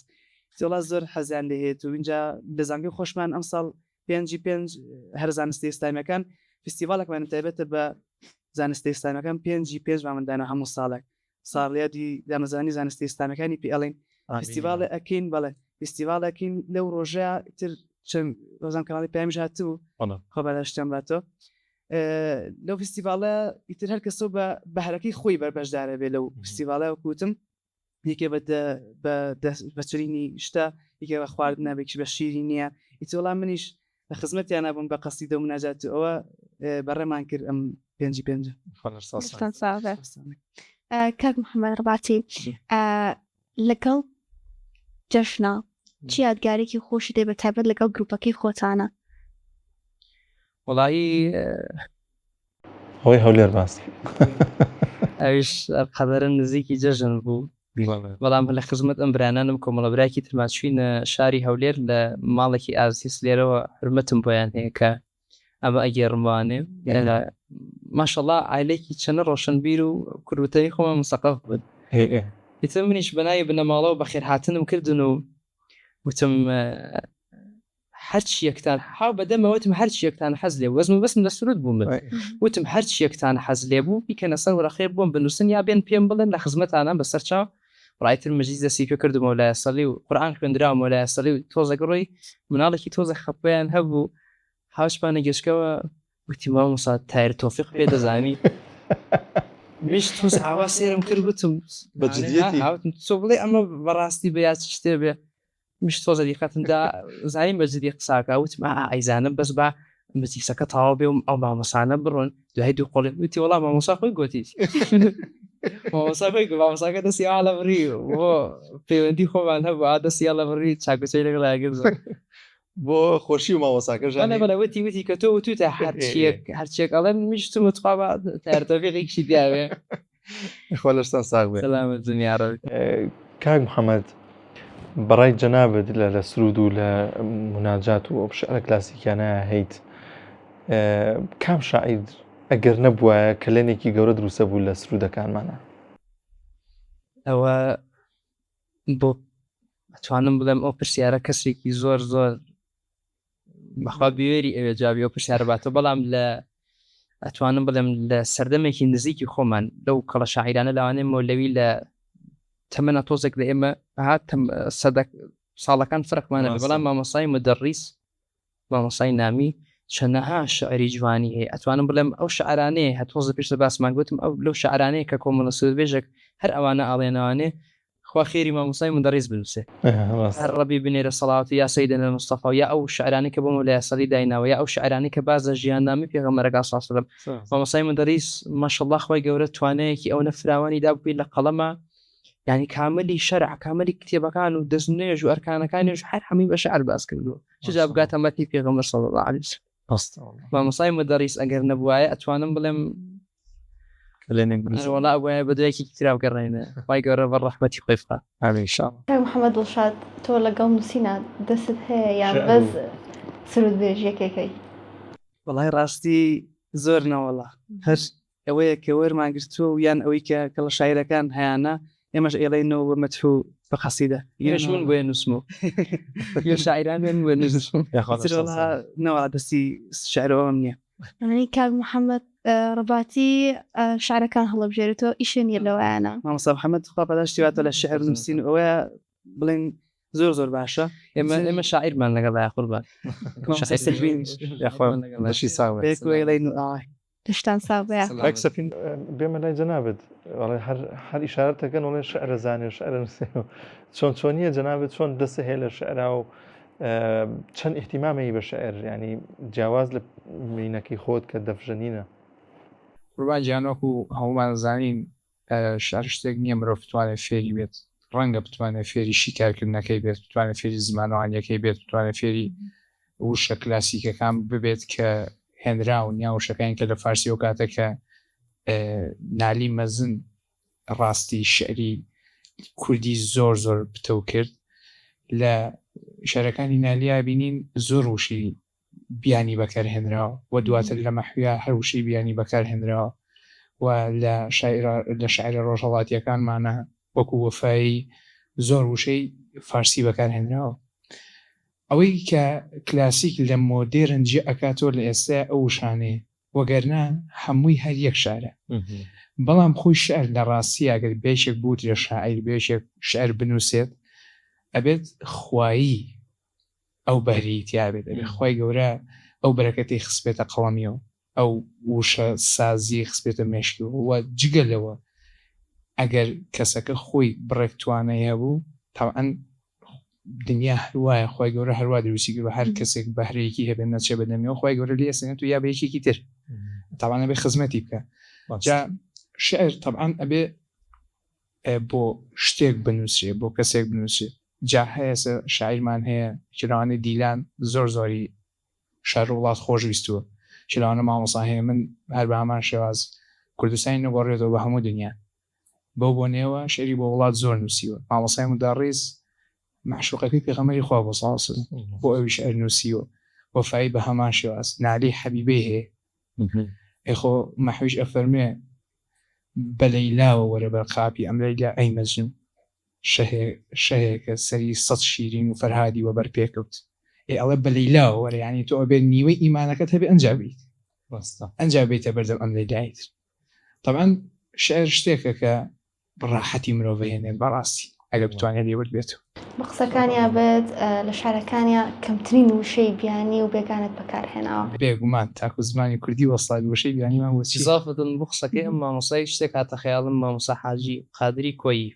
وڵا زۆر حەزیان لێهێت و اینجا لە زانکۆی خۆشمان ئەم ساڵ 5 هەر زانستی ئێستامیەکان فستیڤالێکمان تایبەتە بە زانستی ئێستامیەکان 5 مامەدانە هەموو ساڵێک ساڵیادی دامەزانی زانستی ئێستامیەکانی پێڵین فستیڤالە ئەکەین بەڵێ فستیڤالەکەین لەو ڕۆژەیە تر چەند ڕۆزان کەناڵی پێمیش هاتوو خۆبەلە شتێن باتۆ لەو فستیڤالە ئیتر هەر کەسە بە بەهرەکەی خۆی بەربەشدارە بێ لەو فستیڤالە کوتم یەکێ بەچرینی شتە یەکێ بە خواردن نابێکی بە شیری نییە ئیتۆڵام منیش لە خزمەتیان نبووم بە قەسیدە و مناجات ئەوە بەڕێمان کرد ئەم 5 کاک محەممەد ڕباتی لەگەڵ جەشنە چی یادگارێکی خۆشی دێ بە تایبەت لەگەڵ گروپەکەی خۆتانە وڵایی ئەوەی هەولێر باسی ئەویش قەدەرن نزیکی جەژن بوو بەڵام لە خزمەت ئەم برانانم کۆمەڵەبراکی ترماچوینە شاری هەولێر لە ماڵێکی ئازیس لێرەوە حرمەتم بۆیان هەیە کە ئەمە ئەگەڕمانێ ماشەڵڵا ئایلێکی چەنە ڕۆشنبیر و کوروتەی خۆمە مستەقف بوون ئیتر منیش بەناوی بنەماڵەوە بەخێر هاتنم کردن و وتم هەرچی یەکتان حاو بەدەمەوەتم هەرچی یەکتان حەز لێ وەزم بەسم لە سرود بووم وتم هەرچی یەکتان حەز لێ بوو بیکەنە سەر وەرەخێر بۆم بنووسن یا بێن پێم بڵێن لە خزمەتانە بەسەر چاو ڕایتر مەجلیس دەستی پێ کردم مەولای سەڵی و قورئان خوێندراوە مەولای سەڵی و تۆزێک ڕۆی مناڵێکی تۆزە خەپەیان هەبوو هاوشپانە گەشتکەوە وتی مامۆستا تایر تۆفیق پێ دەزانی مش تۆز هاوا سێرم کرد وتم تۆ بڵێ ئەمە بەڕاستی بە شتێ بێ مش تۆزە دیقەتمدا زانیم بەجددی قساکە وتم ئایزانم بەس بە مەجلیسەکە تەواو بێ و ئەو مامۆسانە بڕۆن دوای دوو قۆڵێ وتی وەڵام مامۆسا خۆی گوتی مامۆساکە دەستی ئاڵە بڕی بۆ پەیوەندی خۆمان هەبوو ئادەستی ئاڵە بڕی چاکوچەی لەگەڵاگەز بۆ خۆشی و ماوەساکە وتی کە تۆ توتە هەرچێک ئەڵێن میشتم وتخوا تارتەفێقێکی دیاوێ خۆ لەشتان ساغ بێ سەلامەت دنیاڕە کاک محەممەد بەڕای جەنابەت لە سرود و لە مناجات و ئەو شعرە کلاسیکیانە هەیت کام شاعیر ئەگەر نەبووە کلێنێکی گەورە دروستە بوو لە سرودەکانمانە ئەوە بۆ ئەتوانم بڵێم ئەو پرسیارە کەسێکی زۆر بەخوا بوێری ئەوێ جاوی ئەو پرسیارە باتە بەڵام لە ئەتوانم بڵێم لە سەردەمێکی نزیکی خۆمان لەو کەڵە شاعیرانە لەوانێ مۆلەوی لە تەمەنە تۆزێک لە ئێمە هات ساڵەکان فرقمانە بەڵام مامۆسای مدەڕیس مامۆسای نامی چەنەها شعری جوانی هەیە ئەتوانم بڵێم ئەو شعرانەیە هەتۆزە پێش لە باسمان گوتم ئەو لەو شعرانەیە کە کۆمەڵە سوودبێژێک هەر ئەوانە ئاڵێنەوانێ خوا خێری مامۆسای مندەڕیز بنووسێ هەر ڕەبی بنێرە سەڵاوەتی یا سەیدنا مستەفا و یا ئەو شعرانی کە بۆ مەولای سەلی دایناوە یا ئەو شعرانی کە باز لە ژیاننامی پێغەمبەرەکە صلی الله علیه و سلم مامۆسای مندەڕیز ماشەڵڵا خوای گەورە توانەیەکی ئەو نەفراوانی دابووی لە قەڵەمە یعنی کاملی شەرع کاملی کتێبەکان و دەستنوێژ و ئەرکانەکانیش هەر هەمی بە شعر باس کردووە چجا بگاتە مەتی پێغەمبەر صلی الله علیه و سلم مامۆسای مندەڕیز ئەگەر نەبوایە ئەتوانم بڵێم والله أبويا بدأ كتير وقرينا واي قرر بالرحمة يخفها إن شاء الله. محمد دڵشاد تۆ لە گەڵ نووسینە دەست هەیە یان بەس سرود بێژیەکێکەی وڵای ڕاستی زۆر نەوەڵا هەر ئەوەیە کە وەرماگرتووە و یان ئەوەی کە لە شاعیرەکان هەیەە ئێمەش ئێڵێنەوە مەتفوو بە قەسیدە يشون بين اسمه شاعران بين اسمه نەوە دەستی شعرەوە نییە يعني كان محمد رباطي شعر كان هلا بجريته إيش يلو أنا مامۆستا محەممەد خوا بەداشتی واتە لە شعر نووسین ئەوەیە بڵێن زۆر باشە إما شاعر من لقى لا قربان شي ساوي تشتان صعبة ئەکسەفین بێمە لای جەنابێت هەر ئیشارەتەکەن وڵێن شعرە زانێ شعرە نووسێ چۆنیە جەنابێت چۆن دەستە هەیە لە شعرا و چەند احتیمامەی بە شعر ینی جیاواز لە مینەکەی خۆت کە دەفژەنینە قوربان گیانۆک و هەمومان زانین شعر شتێک نییە مرۆڤ بتوانێت فێری بێت ڕەنگە بتوانێت فێری شیکارکردنەکەی بێت بتوانێت فێری زمانەوانیەکەی بێت بتوانێت فێری وشە کلاسیکەکان ببێت کە هێنراون یا وشەکان کە لە فارسی و کاتە کە نالی مەزن ڕاستی شعری کوردی زۆر پتە کرد لە شارەکانی نالیا بینین زۆر وشی بیانی بەکارهێنراوە و دواتر لە مەحویا هەر وشی بیانی بەکارهێنراوە و لە شاعرە ڕۆژهەڵاتیەکانمانە وەکو وەفایی زۆر وشەی فارسی بەکارهێنراوە ئەوەی کە کلاسیک لە مۆدێرنجی ئەکاتۆ لە ئێستا ئەو شانێ وەگەرنا هەمووی هەر یەک شارە بەڵام خۆی شعر لە ڕاستی ئەگەر بێشێک بوت لە شاعیر بێشێک شعر بنووسێت ئەبێت خوایی ئەو بەهری تیابێت ئەبێت خۆی گەورە ئەو بەرەکەتی خسبێتە قەڵەمیەوە ئەو وشە سازی خسبێتە مێشکەوە و جگەلەوە ئەگەر کەسەکە خۆی بڕێک توانەیە بوو تاوان دنیا هەروایە خۆی گەورە هەروە دروستی بە هەر کەسێک بەهرەیەکی هەبێت نەچێ بەدەمیەوە خۆی گەورە لێ سێنێت و یا بەیەکێکی تر تاوانە بێ خزمەتی بکە جا شعر طبعاً ئەبێ بۆ شتێک بنووسێ بۆ کەسێک بنووسێ جا هەیە شاعیرمان هەیە چراوانی دیلان زۆری شار وڵات خۆشویستووە چراوانە مامۆستا هەیە من هەر بە هەمان شێواز کوردستانی نەگۆڕێتەوە بە هەموو دنیا بەو بۆ نێوە شعری بۆ وڵات زۆر نووسیوە مامۆستای مندەڕیز معشوقەکەی پێغەمبەری خوا بۆ ساڵسن بۆ ئەوی شعر نووسیوە وەفایی بە هەمان شێواز نالی حەبیبەی هەیە ئەخۆ مەحویش ئەفەرمێ بە لەیلاوە وەرە بەر قاپی ئەم لەیلا ئەی مەجنون شەهەیەکە سەری سەد شیرین و فەرهادی وە بەر پێکەوت ئەڵێ بە لەیلاوە وەرە یعنی تۆ ئەبێت نیوەی ئیمانەکەت هەبێ ئەنجا بێتە بەردەم ئەم لەیلایت طبعاً شعر شتێکە کە بڕاحەتی مرۆڤ هێنێت بەڕاستی ئەگەر بتوانێت لێورد بێت بە قسەکانیا بێت لە شارەکانیا کەمترین وشەی بیانی و بێگانت بەکارهێناوە بێگومان تاکو زمانی کوردی وەسڵات وشەی بیانیمان وەچی إضافة بۆ قسەکەی ئەم مامۆسای شتێک هاتە خەیاڵم مامۆستا حاجی قادری کۆیی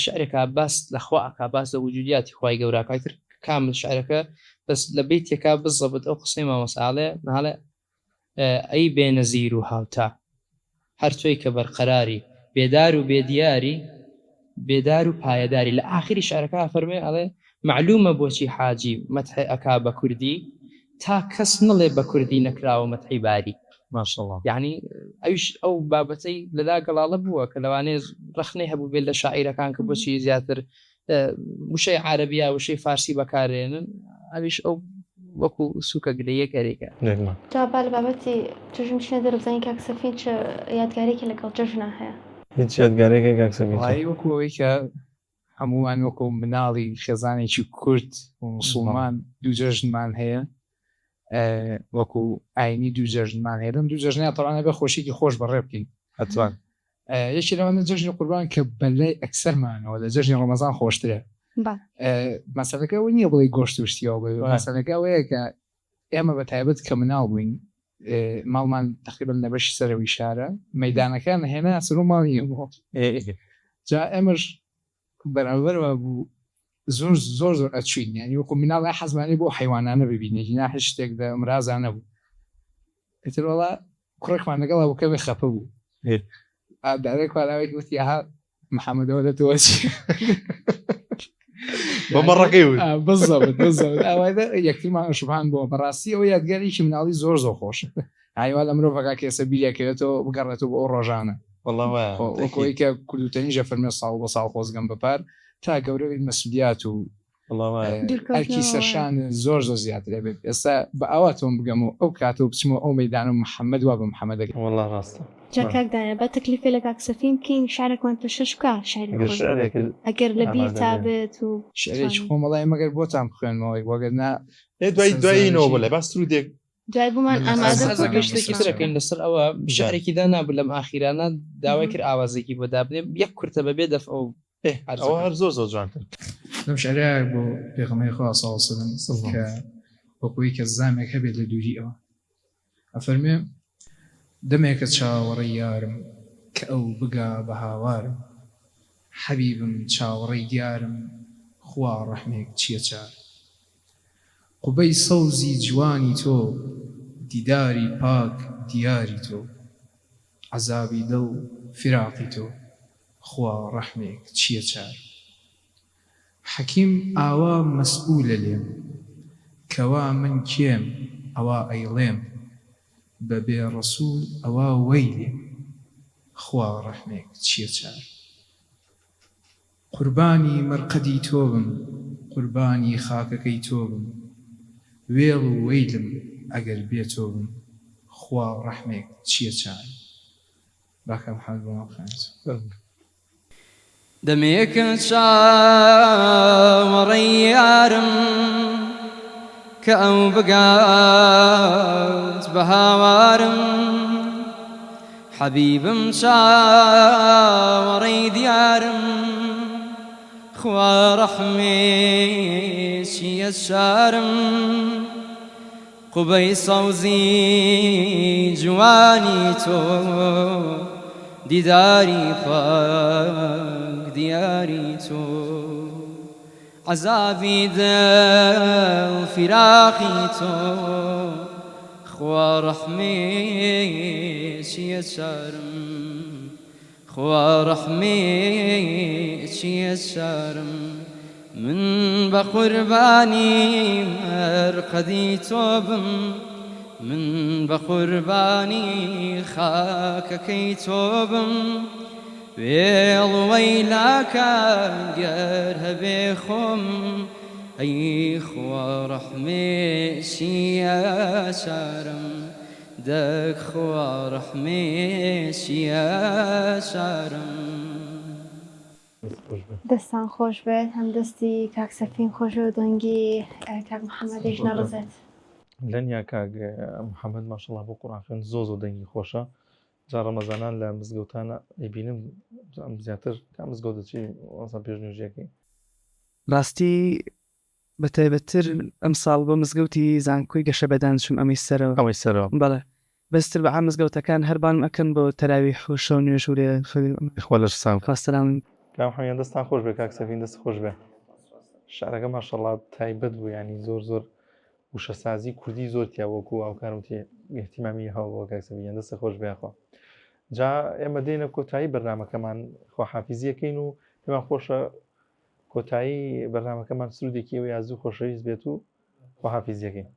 شعرێکە باس لەخوا ئەکا باس لە وجودیاتی خوای گەوراکایتر کامل شعرەکە بەس لە بەیتێکا بزەبت ئەو قسەی مامۆساڵێ ناڵێ ئەی بێنەزیر و هاوتا هەر تۆی کە بەرقەراری بێدار و بێدیاری بێدار و پایەداری لە ئاخری شعرەکە فەرمێ ئەڵێ معلومە بۆچی حاجی مەتحی ئەکا بە کوردی تا کەس نڵێ بە کوردی نەکراوە مەتحی باری ماشاءالله یعنی ئەوش ئەو بابەتەی لەدا گەڵاڵە بووە کە لەوانێ ڕخنەی هەبوو بێت لە شاعیرەکان کە بۆچی زیاتر وشەی عەرەبیا وشەی فارسی بەکارێنن ئەویش ئەو وەکو سوکە گلەیە کارێکە جا لە بابەتی توژم شنە دەربزانین کاکسەفین چ یادگارێکی لەگەڵ جەژنا هەیە هیچ یادگارێکی کاکسەفین وەکو ئەوەی کە هەمووان وەکو مناڵی خێزانێکی کورد و موسڵمان دوو جەژنمان هەیە وەکو ئاینی دوو جەژنمان هەیە دوو جەژنیان تەڕانە بە خۆشیێکی خۆش بەڕێ بکەین حتماً یەکی لەوانە جەژنی قوربان کە بەلای ئەکسەرمانەوە لە جەژنی ڕەمەزان خۆشترە مەسەلەکە ئەوە نییە بڵێ گۆشت وشتیەوە بێ مەسەلەکە ئەوەیە کە ئێمە بە تایبەت کە مناڵ بووین ماڵمان تقریبا لە بەشی سەرەوەی شارە مەیدانەکان هێنا سەر و ماڵی جا ئێمەش بەرامبەرەوە بوو زۆر زۆر زۆر ئەچوین ینی وەکو مناڵی حەزمانی بۆ حیوانانە ببینێکی ناهێ شتێک دە مرازانە بوو ئیتر وەڵا کوڕێکمان لەگەڵ ئەوکەوێ خەپە بوو دارێک کوالاوێت وتی ها محەممەدەوە دەتەوەچی بە مەڕەکەی وت بزەوت ئەوەدە یەکتیمان شوبان بۆ بەڕاستی ئەو یادگەریکی مناڵی زۆر زۆر خۆش هایوا لە مرۆڤەکە کێسە بیرەکەوێتەوە بگەڕێتەوە بۆ ئەو ڕۆژانە وەکۆی کە کولوتەنیژە فەرمێ ساڵ بە ساڵ خۆزگەم بەپار تا گەورەوی مەسولیات و ئەرکی سەرشان زۆر زۆر زیاترێ بێت ئێستا بە ئاوا تۆم بگەم و ئەو کاتەوە بچمەوە ئەو مەدانم محەممەد وا بە محەممەدەکە والله ڕاستە جاکاکدانە بە تەکلیفی لە کاکسەفین بکەین شارێکمان پێشش بکە شاری ئەگەر لە بیر تابێت و شارێکی خۆمەڵای مەگەر بۆتان بخوێنمەوەی وەگەرنا دوایینەوە بڵێ باس سرودێک دوای بوومان ئامادە گەشتێکی ترەکەین لەسەر ئەوە بژارێکی دانابوو لەم ئاخیرانە داوای کرد ئاوازێکی بۆ دابنێ یەک کورتە بەبێ دەف ئەو ئەوە هەر زۆر زۆر جوانتر لەم شارەیە بۆ پێغەمبەری خوا سەڵ کە وەکوی کە زامێک هەبێت لە دووری ئەوە ئەفەرمێ دەمێکە چاوەڕێی یارم کە ئەو بگا بە هاوارم حەبیبم چاوەڕێی دیارم خوا ڕەحمێک چییە چار قوبەی سەوزی جوانی تۆ دیداری پاک دیاری تۆ عەزابی دڵ فراقی تۆ خوا ڕەحمێک چییە چار حەکیم ئاوا مەسئولە لێم کەوا من کێم ئەوا ئەیڵێم بەبێ ڕەسوول ئەوا وەیلێم خوا ڕەحمێک چییە چار قوربانی مەرقەدی تۆ بم قوربانی خاکەکەی تۆ بم وێڵ و وەیلم ئەگەر بێتۆ بم خوا ڕەحمێک چییە چار باکەم حال بۆ مەخێنێت دەمێکن چاوەڕێی یارم کە ئەو بگات بە هاوارم حەبیبم چاوەڕێی دیارم خوا ڕەحمێکیە شارم قوبەی سەوزی جوانی تۆ دیداری پاک دیاری تۆ عەزابی دڵ فراقی تۆ خوا ڕەحمێکیە چارم خوا ڕەحمێکیە چارم من بە قوربانی مەرقەدی تۆ بم من بە قوربانی خاکەکەی تۆ بم وێڵ وەیلاکە گەر هەبێ خۆم ئەی خوا ڕەحمێکیە چارم دەک خوا ڕەحمێکیە چارم دەستان خۆش بێت هەم دەستی کاکسەفین خۆش و دەنگی کاک محەممەدیش نەڕزێت لەنیا کاک محەممەد ماشەڵڵا بۆ قوڕان خوێن زۆر دەنگی خۆشە جا ڕەمەزانان لە مزگەوتانە ئەیبینم زیاتر تا مزگەوت دەچی ئەسان پێشنوێژیەکەی ڕاستی بەتایبەتتر ئەم ساڵ بۆ مزگەوتی زانکۆی گەشە بەدان چوم ئەمەی سەرەوە بەڵێ بەستر بە مزگەوتەکان هەربانم ئەکەن بۆ تەراوی خۆشە و نوێژ و لێ خوا لەش سام خواستەران کام حەمیان دەستان خۆش بێ کاکسەفین دەست خۆش بێ شارەکە ماشەڵڵا تایبەت بوو ینی زۆر وشەسازی کوردی زۆر تیا وەکو ئاوکارم تێ احتیمامی هەوە بۆ کاکسەفین دەستە خۆش بێخوا جا ئێمە دێنە کۆتایی بەرنامەکەمان خواحافیزیەکەین و پێمان خۆشە کۆتایی بەرنامەکەمان سرودێکی ئەوەی یازوو خۆشەویست بێت و خواحافیزیەکەین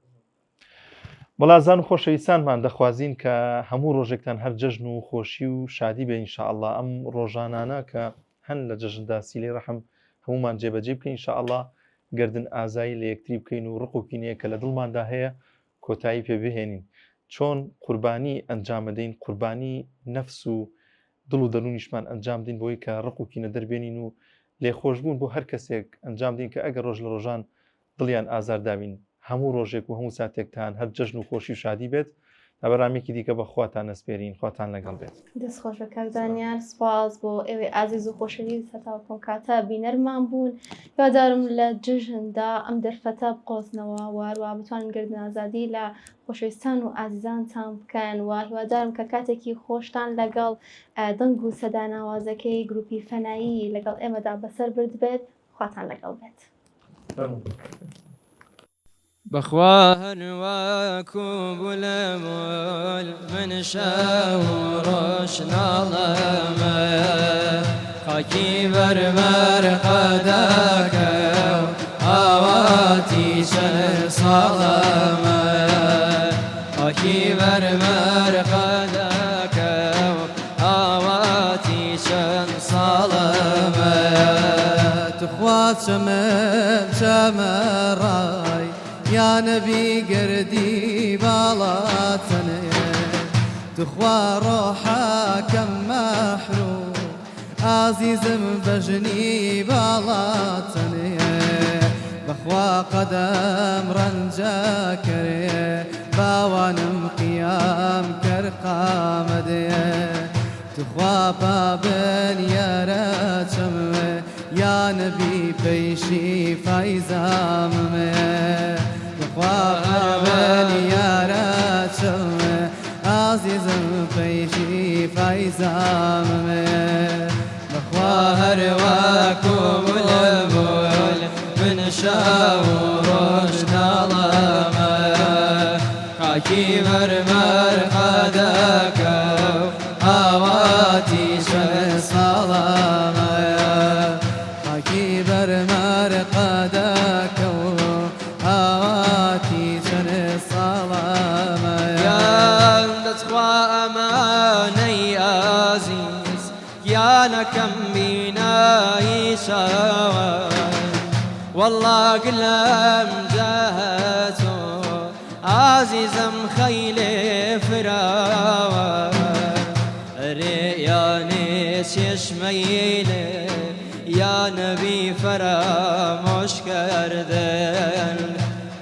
بەڵازان و خۆشەویستانمان دەخوازین کە هەموو ڕۆژێکتان هەر جەژن و خۆشی و شادی بێ ئینشاءالله ئەم ڕۆژانانە کە هەن لە جەژندا سیلەی ڕەحم هەمومان جێبەجێ بکەین ئینشاءالله گردن ئازایی لە یەکتری بکەین و ڕق و کینەیە کە لە دڵماندا هەیە کۆتایی پێ بهێنین چۆن قوربانی ئەنجام بدەین قوربانی نەفس و دڵ و دەرونیشمان ئەنجام دین بۆی کە ڕق و کینە دەربێنین و لێخۆشبوون بۆ هەر کەسێک ئەنجام دین کە ئەگەر ڕۆژ لە ڕۆژان دڵیان ئازار داوین هەموو ڕۆژێک و هەموو ساتێکتان هەر جەژن و خۆشی و شادی بێت بەڕامێکی دیکە بە خواتان نەسپێرین خواتان لەگەڵ بێت. دەستخۆش بە کاکزانیار سپاس بۆ ئێوێ ئازیز و خۆشەویست هەتاو کۆم کاتە بینەرمان بوون هیوادارم لە جژندا ئەم دەرفەتە بقۆزنەوە وارووا بتوانن گردن ئازادی لە خۆشەویستان و ئازیزانتان بکەن و هیوادارم کە کاتێکی خۆشتان لەگەڵ دەنگ و سەداناوازەکەی گروپی فەنایی لەگەڵ ئێمەدا بەسەر برد بێت خواتان لەگەڵ بێت. بخوا هەروەکو بولەمۆل من شەو ڕۆژ ناڵەمە خاکی بەربەر قەدەکە ئاواتی چەند ساڵەمە خاکی بەربەر قەدەکە ئاواتی چەند ساڵەمە تخوا چەمەڕای یا نەبی گردی باڵاتنێ تخوا ڕۆحەکەم مەحروم ئازیزم بەژنی باڵاتنێ بەخوا قەدەم ڕەنجە کرێ باوانم قیام کرد قامەدێ تخوا بابن یارە چەمێ یا نەبی پەیشی فایزامێ بخوا بابن یارە چەمێ ئازیزم پەیشی فایزامێ بخوا هەروەکو بولبول من شەو ڕۆژ ناڵەمە خاکی بەربەر قەدەکە ئاواتی چەند ساڵەمە خاکی بەربەر قەدەکە ئاواتی چەند ساڵەمە یان دەتخوا ئەمانەی ئازیز گیانەکەم بینایی شەوە والله گلەم جەهەتۆ ئازیزم خەیلێ فراوە ئەرێ یانێ چێشمەیلێ یا نەبی فرامۆش کردن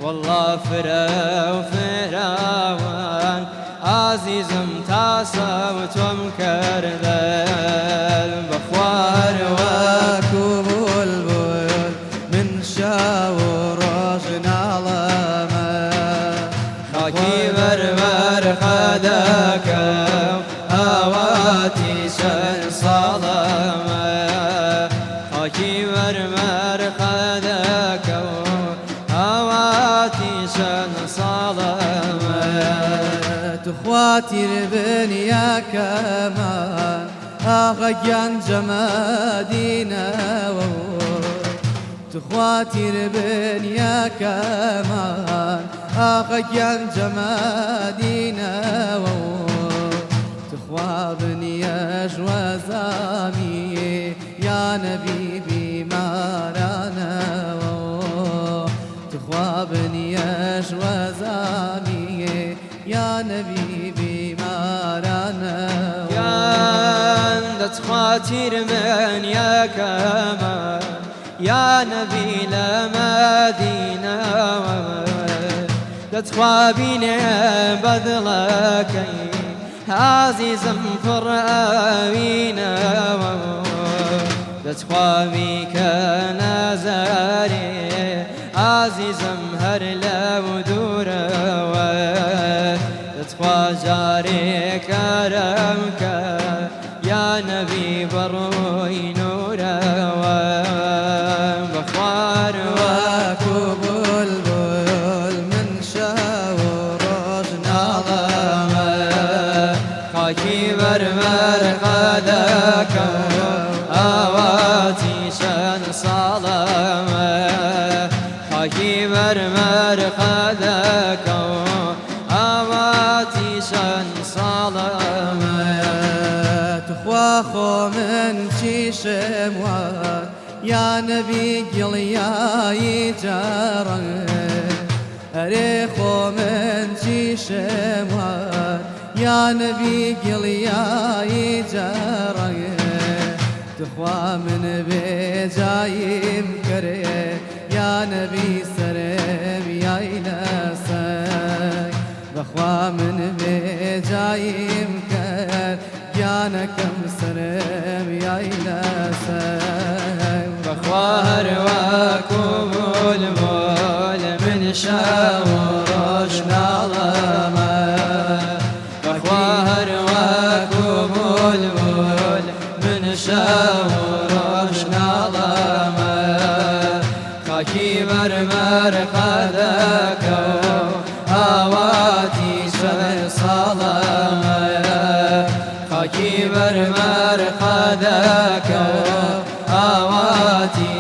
والله فرە و فراوان ئازیزم تاسە تۆم کردن بەخوار وەکو بولبول من شەو ڕۆژ ناڵەمە خاکی بەربەر قەدەکە ئاواتی چەند ساڵەمە خاکی بەربەر قەدەکە ئاواتی چەند ساڵەمە تخوا تیربنیەکەمان ئاغا گیانجە مەدینەوە تخوا تیربنیەکەمان ئاغا گیانجە مەدینەوە تخوا بنیەش وەزامی یا نەبی بیمارانەوە تخوا بنیەش وەزامی یا نەبی بیمارانەوە یان دەتخوا تیربنیەکەمان یا نەبی لە مەدینەوە دەتخوا بینێ بەدڵەکەی عزیزم پڕ ئەوینەوە دەتخوا بیکە نەزارێ عزیزم هەر لەو دوورەوە دەتخوا جارێک کارم کە یا نەبی بەڕووی نورەوە بەخوار وەکو بولبول من شەو ڕۆژ ناڵەمە خاکی بەربەر قەدەکە ئاواتی چەند ساڵەمە خاکی بەربەر قەدەکە ئاواتی چەند ساڵەمە تخوا خۆ من چیشم وات یا نەبی گڵیایی جارە ئەرێ خۆ من چیشم وات یا نەبی گڵیایی جارە تخوا من بێجاییم کرێ یا نەبی سەرم یای لەسەر خوا من بێجایم کرد گیانەکەم سرم یای لەسەر بەخوا هەروەکو بولبول من شەو و ڕۆژ ناڵەمە بەخوا هەروەکو بولبول من شەو و ڕۆژ ناڵەمە خاکی بەرمەر قەدەکە و ئاواتی سەر ساڵەمە خاکی بەرمەر قەدەکە و ئاواتی